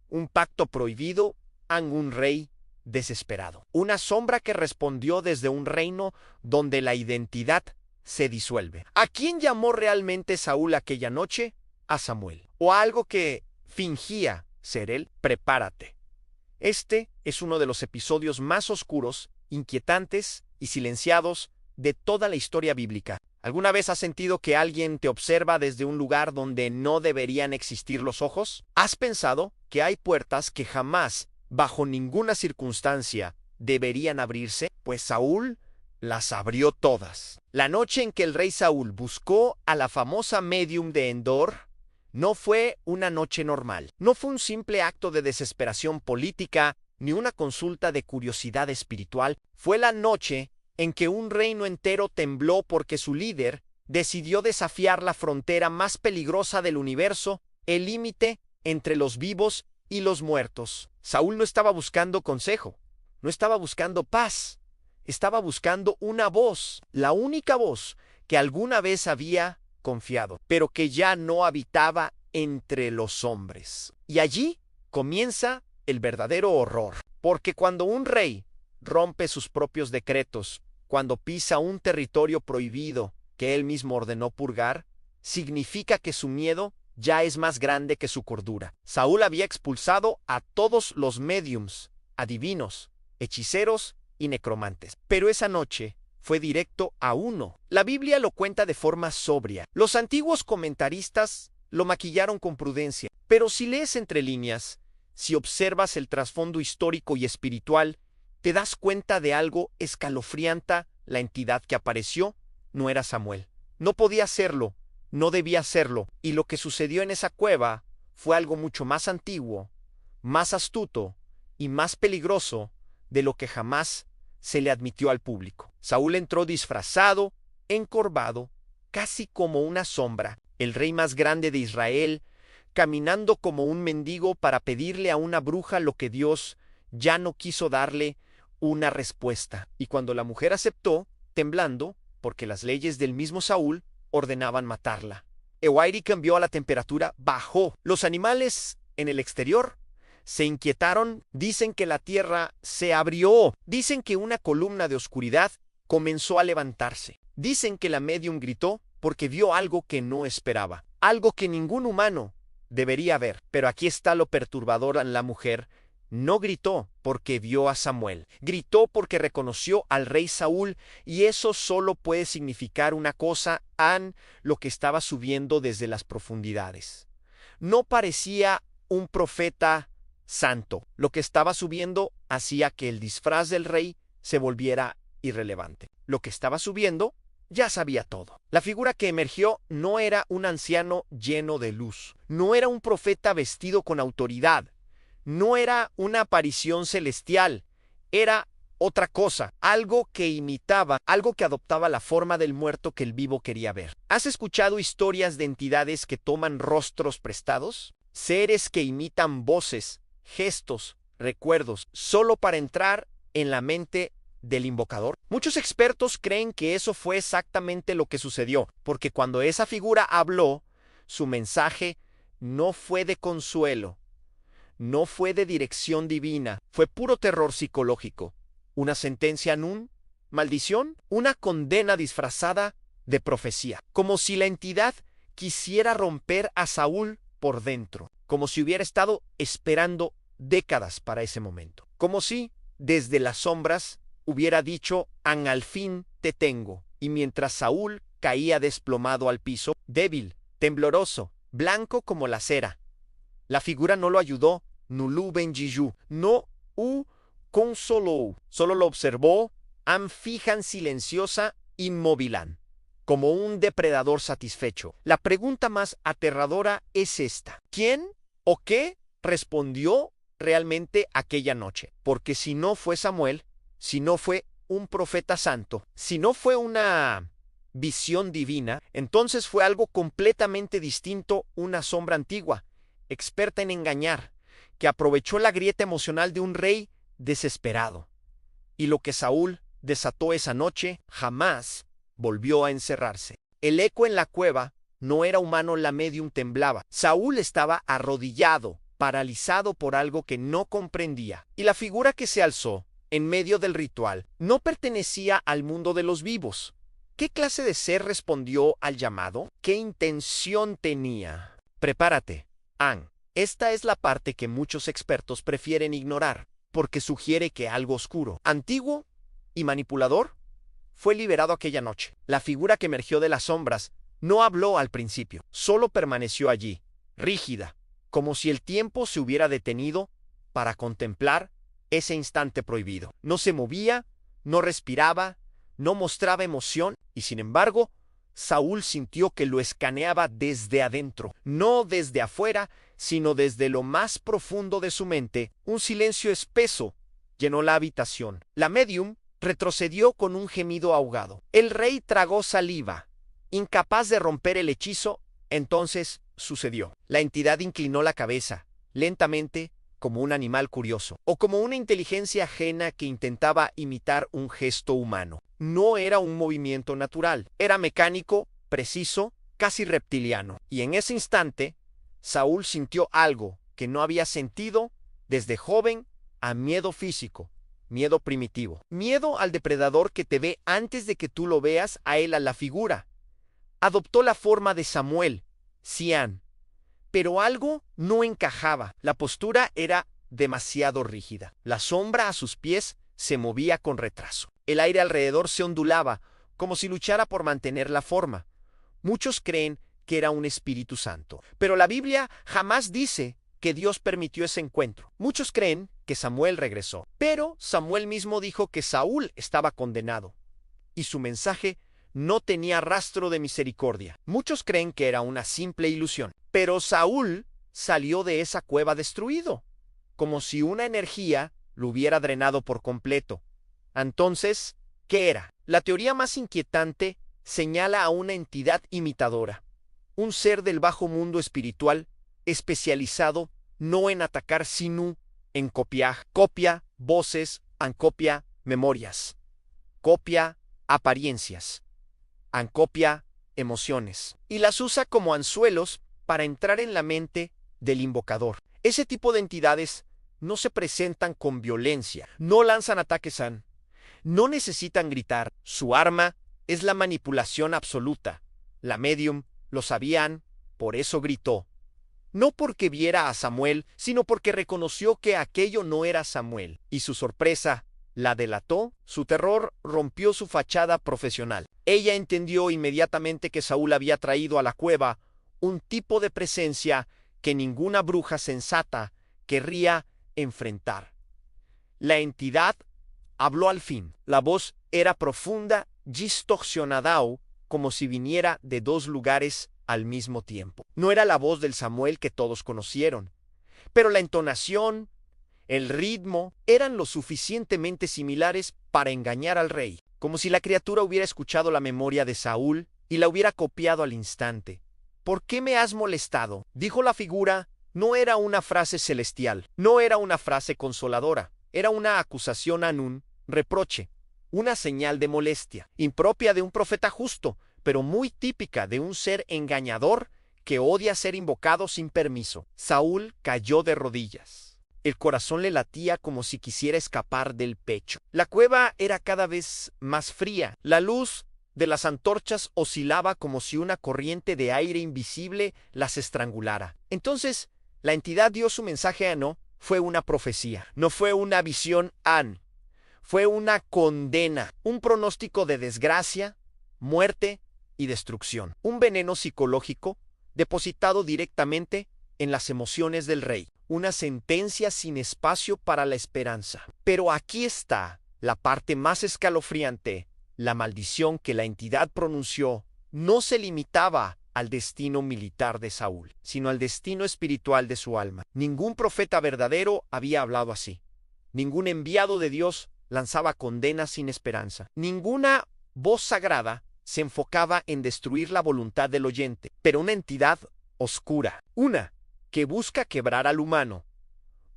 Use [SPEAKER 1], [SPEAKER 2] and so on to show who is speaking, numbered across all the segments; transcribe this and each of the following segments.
[SPEAKER 1] un pacto prohibido ante un rey desesperado. Una sombra que respondió desde un reino donde la identidad se disuelve. ¿A quién llamó realmente Saúl aquella noche? A Samuel. O a algo que fingía ser él. Prepárate. Este es uno de los episodios más oscuros, inquietantes y silenciados de toda la historia bíblica. ¿Alguna vez has sentido que alguien te observa desde un lugar donde no deberían existir los ojos? ¿Has pensado que hay puertas que jamás, bajo ninguna circunstancia, deberían abrirse? Pues Saúl las abrió todas. La noche en que el rey Saúl buscó a la famosa médium de Endor no fue una noche normal. No fue un simple acto de desesperación política ni una consulta de curiosidad espiritual. Fue la noche en que un reino entero tembló porque su líder decidió desafiar la frontera más peligrosa del universo, el límite entre los vivos y los muertos. Saúl no estaba buscando consejo, no estaba buscando paz, estaba buscando una voz, la única voz que alguna vez había confiado, pero que ya no habitaba entre los hombres. Y allí comienza el verdadero horror, porque cuando un rey rompe sus propios decretos, cuando pisa un territorio prohibido que él mismo ordenó purgar, significa que su miedo ya es más grande que su cordura. Saúl había expulsado a todos los médiums, adivinos, hechiceros y necromantes. Pero esa noche fue directo a uno. La Biblia lo cuenta de forma sobria. Los antiguos comentaristas lo maquillaron con prudencia. Pero si lees entre líneas, si observas el trasfondo histórico y espiritual, te das cuenta de algo escalofriante. La entidad que apareció no era Samuel. No podía serlo, no debía serlo. Y lo que sucedió en esa cueva fue algo mucho más antiguo, más astuto y más peligroso de lo que jamás se le admitió al público. Saúl entró disfrazado, encorvado, casi como una sombra, el rey más grande de Israel, caminando como un mendigo para pedirle a una bruja lo que Dios ya no quiso darle, una respuesta. Y cuando la mujer aceptó, temblando, porque las leyes del mismo Saúl ordenaban matarla, el aire cambió, a la temperatura bajó. Los animales en el exterior se inquietaron, dicen que la tierra se abrió, dicen que una columna de oscuridad comenzó a levantarse, dicen que la médium gritó porque vio algo que no esperaba, algo que ningún humano debería ver. Pero aquí está lo perturbador: en la mujer no gritó porque vio a Samuel, gritó porque reconoció al rey Saúl, y eso solo puede significar una cosa: lo que estaba subiendo desde las profundidades no parecía un profeta santo. Lo que estaba subiendo hacía que el disfraz del rey se volviera irrelevante. Lo que estaba subiendo ya sabía todo. La figura que emergió no era un anciano lleno de luz, no era un profeta vestido con autoridad, no era una aparición celestial, era otra cosa, algo que imitaba, algo que adoptaba la forma del muerto que el vivo quería ver. ¿Has escuchado historias de entidades que toman rostros prestados? Seres que imitan voces, gestos, recuerdos, solo para entrar en la mente del invocador. Muchos expertos creen que eso fue exactamente lo que sucedió, porque cuando esa figura habló, su mensaje no fue de consuelo, no fue de dirección divina, fue puro terror psicológico, una sentencia nun, maldición, una condena disfrazada de profecía, como si la entidad quisiera romper a Saúl por dentro, como si hubiera estado esperando décadas para ese momento, como si desde las sombras hubiera dicho: al fin te tengo. Y mientras Saúl caía desplomado al piso, débil, tembloroso, blanco como la cera, la figura no lo ayudó, nulú benjiju, no consoló, solo lo observó, fijan, silenciosa, inmóvilan, como un depredador satisfecho. La pregunta más aterradora es esta: ¿quién o qué respondió realmente aquella noche? Porque si no fue Samuel, si no fue un profeta santo, si no fue una visión divina, entonces fue algo completamente distinto, una sombra antigua, experta en engañar, que aprovechó la grieta emocional de un rey desesperado. Y lo que Saúl desató esa noche jamás volvió a encerrarse. El eco en la cueva no era humano, la médium temblaba. Saúl estaba arrodillado, paralizado por algo que no comprendía. Y la figura que se alzó en medio del ritual no pertenecía al mundo de los vivos. ¿Qué clase de ser respondió al llamado? ¿Qué intención tenía? Prepárate, Ann. Esta es la parte que muchos expertos prefieren ignorar, porque sugiere que algo oscuro, antiguo y manipulador fue liberado aquella noche. La figura que emergió de las sombras no habló al principio, solo permaneció allí, rígida, como si el tiempo se hubiera detenido para contemplar ese instante prohibido. No se movía, no respiraba, no mostraba emoción, y sin embargo, Saúl sintió que lo escaneaba desde adentro, no desde afuera, sino desde lo más profundo de su mente. Un silencio espeso llenó la habitación. La médium retrocedió con un gemido ahogado. El rey tragó saliva, incapaz de romper el hechizo. Entonces sucedió. La entidad inclinó la cabeza, lentamente, como un animal curioso, o como una inteligencia ajena que intentaba imitar un gesto humano. No era un movimiento natural, era mecánico, preciso, casi reptiliano. Y en ese instante, Saúl sintió algo que no había sentido desde joven, a miedo físico, miedo primitivo. Miedo al depredador que te ve antes de que tú lo veas a él, a la figura. Adoptó la forma de Samuel, Cian, pero algo no encajaba. La postura era demasiado rígida. La sombra a sus pies se movía con retraso. El aire alrededor se ondulaba, como si luchara por mantener la forma. Muchos creen que era un Espíritu Santo, pero la Biblia jamás dice que Dios permitió ese encuentro. Muchos creen que Samuel regresó, pero Samuel mismo dijo que Saúl estaba condenado, y su mensaje no tenía rastro de misericordia. Muchos creen que era una simple ilusión, pero Saúl salió de esa cueva destruido, como si una energía lo hubiera drenado por completo. Entonces, ¿qué era? La teoría más inquietante señala a una entidad imitadora, un ser del bajo mundo espiritual especializado no en atacar sino en copiar. Copia voces, ancopia memorias, copia apariencias, ancopia emociones, y las usa como anzuelos para entrar en la mente del invocador. Ese tipo de entidades no se presentan con violencia, no lanzan ataques, no necesitan gritar. Su arma es la manipulación absoluta. La médium lo sabían, por eso gritó. No porque viera a Samuel, sino porque reconoció que aquello no era Samuel, y su sorpresa la delató. Su terror rompió su fachada profesional. Ella entendió inmediatamente que Saúl había traído a la cueva un tipo de presencia que ninguna bruja sensata querría enfrentar. La entidad habló al fin. La voz era profunda, distorsionada, como si viniera de dos lugares al mismo tiempo. No era la voz del Samuel que todos conocieron, pero la entonación, el ritmo, eran lo suficientemente similares para engañar al rey, como si la criatura hubiera escuchado la memoria de Saúl y la hubiera copiado al instante. ¿Por qué me has molestado?, dijo la figura. No era una frase celestial, no era una frase consoladora, era una acusación, un reproche, una señal de molestia, impropia de un profeta justo, pero muy típica de un ser engañador que odia ser invocado sin permiso. Saúl cayó de rodillas. El corazón le latía como si quisiera escapar del pecho. La cueva era cada vez más fría. La luz de las antorchas oscilaba como si una corriente de aire invisible las estrangulara. Entonces, la entidad dio su mensaje a No. Fue una profecía, no fue una visión, fue una condena, un pronóstico de desgracia, muerte y destrucción, un veneno psicológico depositado directamente en las emociones del rey, una sentencia sin espacio para la esperanza. Pero aquí está la parte más escalofriante. La maldición que la entidad pronunció no se limitaba al destino militar de Saúl, sino al destino espiritual de su alma. Ningún profeta verdadero había hablado así. Ningún enviado de Dios lanzaba condenas sin esperanza. Ninguna voz sagrada se enfocaba en destruir la voluntad del oyente, pero una entidad oscura, una que busca quebrar al humano,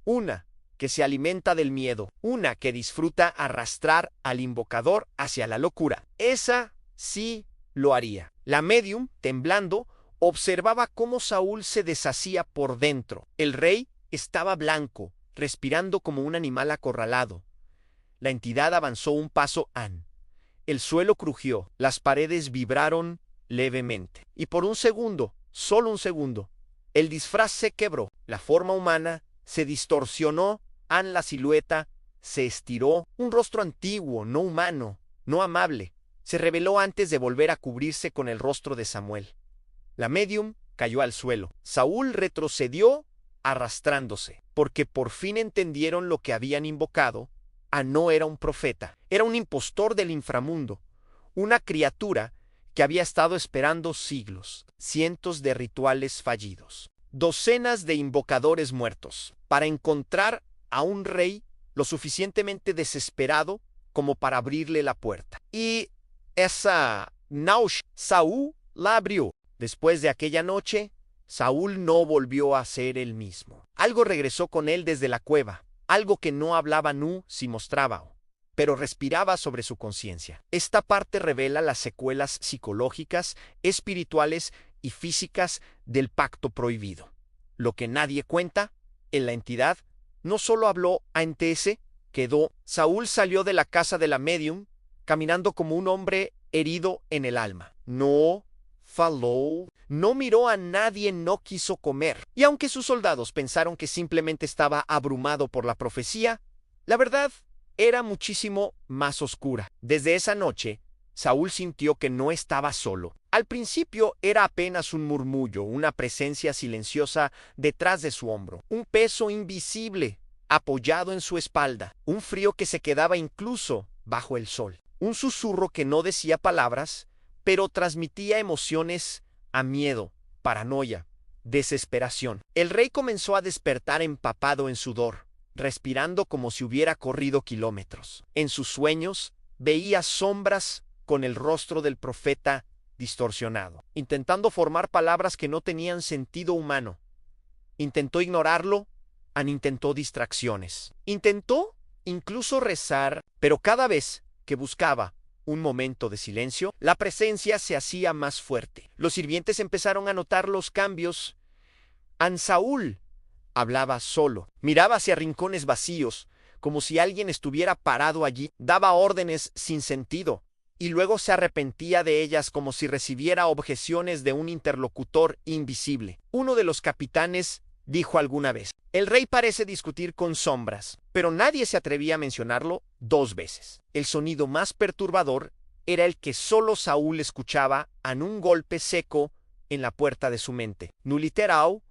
[SPEAKER 1] una que se alimenta del miedo, una que disfruta arrastrar al invocador hacia la locura. Esa sí lo haría. La médium, temblando, observaba cómo Saúl se deshacía por dentro. El rey estaba blanco, respirando como un animal acorralado. La entidad avanzó un paso. El suelo crujió, las paredes vibraron levemente. Y por un segundo, solo un segundo, el disfraz se quebró. La forma humana se distorsionó. La silueta se estiró. Un rostro antiguo, no humano, no amable, se reveló antes de volver a cubrirse con el rostro de Samuel. La médium cayó al suelo. Saúl retrocedió arrastrándose, porque por fin entendieron lo que habían invocado. No era un profeta, era un impostor del inframundo, una criatura que había estado esperando siglos, cientos de rituales fallidos, docenas de invocadores muertos, para encontrar a un rey lo suficientemente desesperado como para abrirle la puerta. Y esa noche Saúl la abrió. Después de aquella noche, Saúl no volvió a ser el mismo. Algo regresó con él desde la cueva, algo que no hablaba si mostraba, pero respiraba sobre su conciencia. Esta parte revela las secuelas psicológicas, espirituales y físicas del pacto prohibido. Lo que nadie cuenta, en la entidad, no solo habló quedó. Saúl salió de la casa de la medium, caminando como un hombre herido en el alma. No faló, no miró a nadie, no quiso comer. Y aunque sus soldados pensaron que simplemente estaba abrumado por la profecía, la verdad era muchísimo más oscura. Desde esa noche, Saúl sintió que no estaba solo. Al principio era apenas un murmullo, una presencia silenciosa detrás de su hombro, un peso invisible apoyado en su espalda, un frío que se quedaba incluso bajo el sol, un susurro que no decía palabras, pero transmitía emociones a miedo, paranoia, desesperación. El rey comenzó a despertar empapado en sudor, respirando como si hubiera corrido kilómetros. En sus sueños veía sombras con el rostro del profeta distorsionado, intentando formar palabras que no tenían sentido humano. Intentó ignorarlo, intentó distracciones. Intentó incluso rezar, pero cada vez que buscaba un momento de silencio, la presencia se hacía más fuerte. Los sirvientes empezaron a notar los cambios. Saúl hablaba solo, miraba hacia rincones vacíos, como si alguien estuviera parado allí, daba órdenes sin sentido, y luego se arrepentía de ellas como si recibiera objeciones de un interlocutor invisible. Uno de los capitanes dijo alguna vez: el rey parece discutir con sombras, pero nadie se atrevía a mencionarlo 2 veces. El sonido más perturbador era el que solo Saúl escuchaba, un golpe seco en la puerta de su mente. No literal,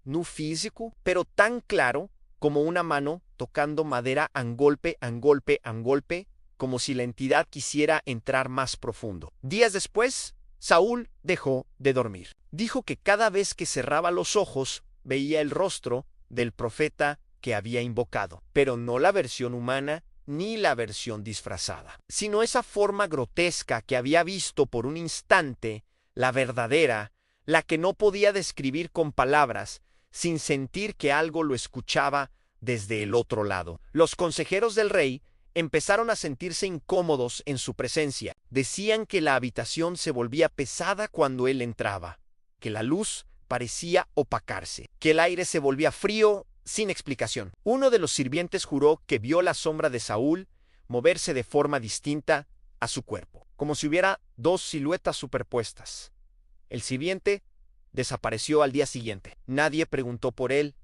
[SPEAKER 1] no físico, pero tan claro como una mano tocando madera, golpe, golpe, como si la entidad quisiera entrar más profundo. Días después, Saúl dejó de dormir. Dijo que cada vez que cerraba los ojos, veía el rostro del profeta que había invocado, pero no la versión humana ni la versión disfrazada, sino esa forma grotesca que había visto por un instante, la verdadera, la que no podía describir con palabras, sin sentir que algo lo escuchaba desde el otro lado. Los consejeros del rey empezaron a sentirse incómodos en su presencia. Decían que la habitación se volvía pesada cuando él entraba, que la luz parecía opacarse, que el aire se volvía frío sin explicación. Uno de los sirvientes juró que vio la sombra de Saúl moverse de forma distinta a su cuerpo, como si hubiera 2 siluetas superpuestas. El sirviente desapareció al día siguiente. Nadie preguntó por él.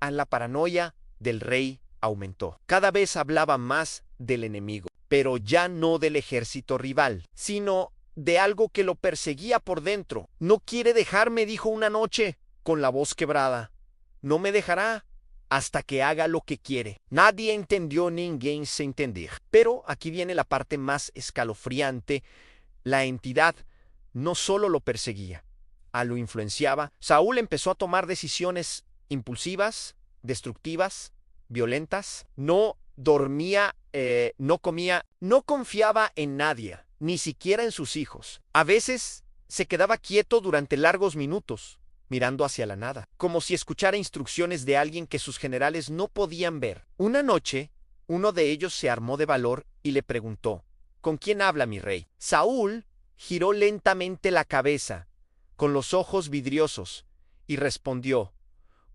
[SPEAKER 1] La paranoia del rey aumentó. Cada vez hablaba más del enemigo, pero ya no del ejército rival, sino de algo que lo perseguía por dentro. No quiere dejarme, dijo una noche, con la voz quebrada. No me dejará hasta que haga lo que quiere. Nadie entendió, ninguém se entender. Pero aquí viene la parte más escalofriante. La entidad no solo lo perseguía, lo influenciaba. Saúl empezó a tomar decisiones impulsivas, destructivas, violentas. No dormía, no comía, no confiaba en nadie, ni siquiera en sus hijos. A veces se quedaba quieto durante largos minutos, mirando hacia la nada, como si escuchara instrucciones de alguien que sus generales no podían ver. Una noche, uno de ellos se armó de valor y le preguntó: ¿con quién habla mi rey? Saúl giró lentamente la cabeza, con los ojos vidriosos, y respondió: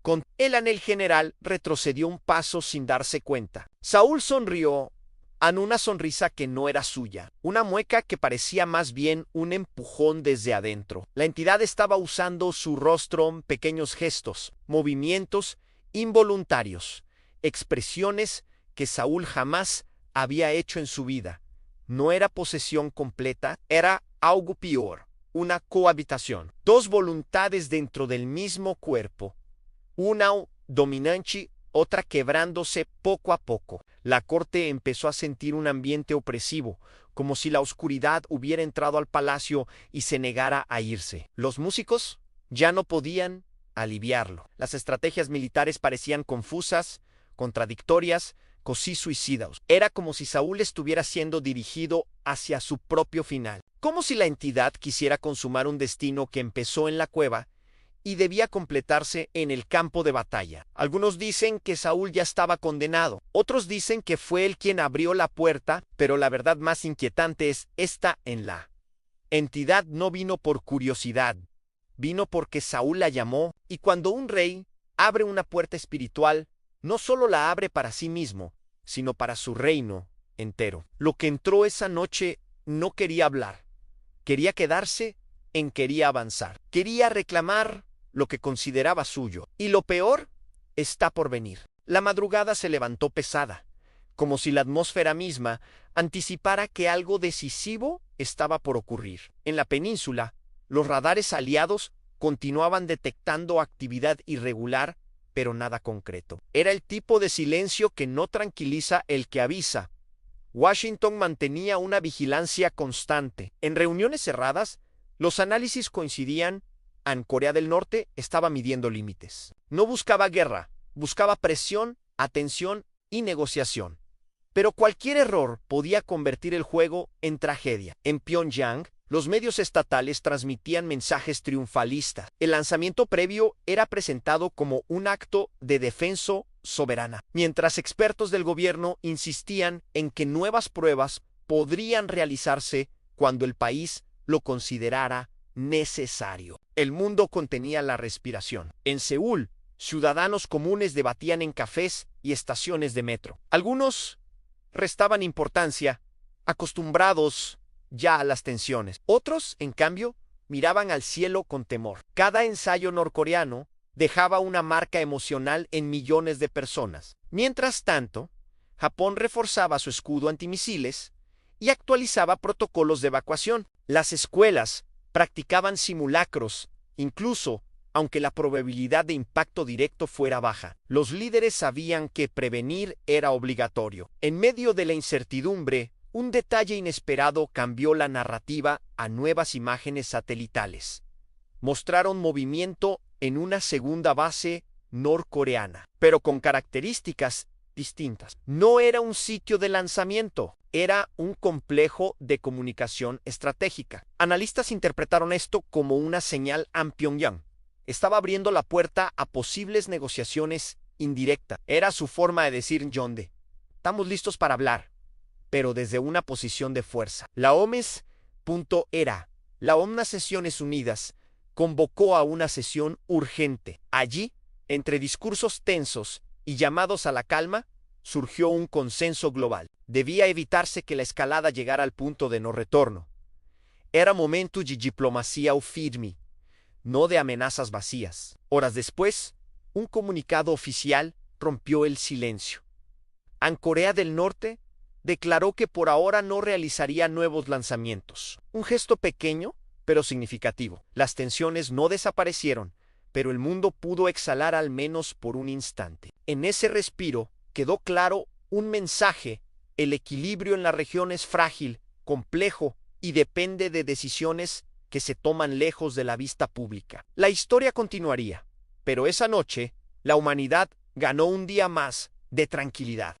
[SPEAKER 1] Con el anel general retrocedió un paso sin darse cuenta. Saúl sonrió en una sonrisa que no era suya, una mueca que parecía más bien un empujón desde adentro. La entidad estaba usando su rostro en pequeños gestos, movimientos involuntarios, expresiones que Saúl jamás había hecho en su vida. No era posesión completa, era algo peor, una cohabitación. Dos voluntades dentro del mismo cuerpo, una dominante, otra quebrándose poco a poco. La corte empezó a sentir un ambiente opresivo, como si la oscuridad hubiera entrado al palacio y se negara a irse. Los músicos ya no podían aliviarlo. Las estrategias militares parecían confusas, contradictorias, casi suicidas. Era como si Saúl estuviera siendo dirigido hacia su propio final. Como si la entidad quisiera consumar un destino que empezó en la cueva y debía completarse en el campo de batalla. Algunos dicen que Saúl ya estaba condenado. Otros dicen que fue él quien abrió la puerta, pero la verdad más inquietante es esta: en la entidad no vino por curiosidad, vino porque Saúl la llamó, y cuando un rey abre una puerta espiritual, no solo la abre para sí mismo, sino para su reino entero. Lo que entró esa noche no quería hablar, quería quedarse, quería avanzar, quería reclamar lo que consideraba suyo. Y lo peor está por venir. La madrugada se levantó pesada, como si la atmósfera misma anticipara que algo decisivo estaba por ocurrir. En la península, los radares aliados continuaban detectando actividad irregular, pero nada concreto. Era el tipo de silencio que no tranquiliza el que avisa. Washington mantenía una vigilancia constante. En reuniones cerradas, los análisis coincidían. En Corea del Norte estaba midiendo límites. No buscaba guerra, buscaba presión, atención y negociación. Pero cualquier error podía convertir el juego en tragedia. En Pyongyang, los medios estatales transmitían mensajes triunfalistas. El lanzamiento previo era presentado como un acto de defensa soberana, mientras expertos del gobierno insistían en que nuevas pruebas podrían realizarse cuando el país lo considerara necesario. El mundo contenía la respiración. En Seúl, ciudadanos comunes debatían en cafés y estaciones de metro. Algunos restaban importancia, acostumbrados ya a las tensiones. Otros, en cambio, miraban al cielo con temor. Cada ensayo norcoreano dejaba una marca emocional en millones de personas. Mientras tanto, Japón reforzaba su escudo antimisiles y actualizaba protocolos de evacuación. Las escuelas practicaban simulacros, incluso aunque la probabilidad de impacto directo fuera baja. Los líderes sabían que prevenir era obligatorio. En medio de la incertidumbre, un detalle inesperado cambió la narrativa a nuevas imágenes satelitales. Mostraron movimiento en una segunda base norcoreana, pero con características distintas. No era un sitio de lanzamiento, era un complejo de comunicación estratégica. Analistas interpretaron esto como una señal a Pyongyang. Estaba abriendo la puerta a posibles negociaciones indirectas. Era su forma de decir: Yonde, estamos listos para hablar, pero desde una posición de fuerza. La OMS, la Naciones Unidas, convocó a una sesión urgente. Allí, entre discursos tensos y llamados a la calma, surgió un consenso global. Debía evitarse que la escalada llegara al punto de no retorno. Era momento de diplomacia firme, no de amenazas vacías. Horas después, un comunicado oficial rompió el silencio. En Corea del Norte declaró que por ahora no realizaría nuevos lanzamientos. Un gesto pequeño, pero significativo. Las tensiones no desaparecieron, pero el mundo pudo exhalar al menos por un instante. En ese respiro quedó claro un mensaje: el equilibrio en la región es frágil, complejo y depende de decisiones que se toman lejos de la vista pública. La historia continuaría, pero esa noche la humanidad ganó un día más de tranquilidad.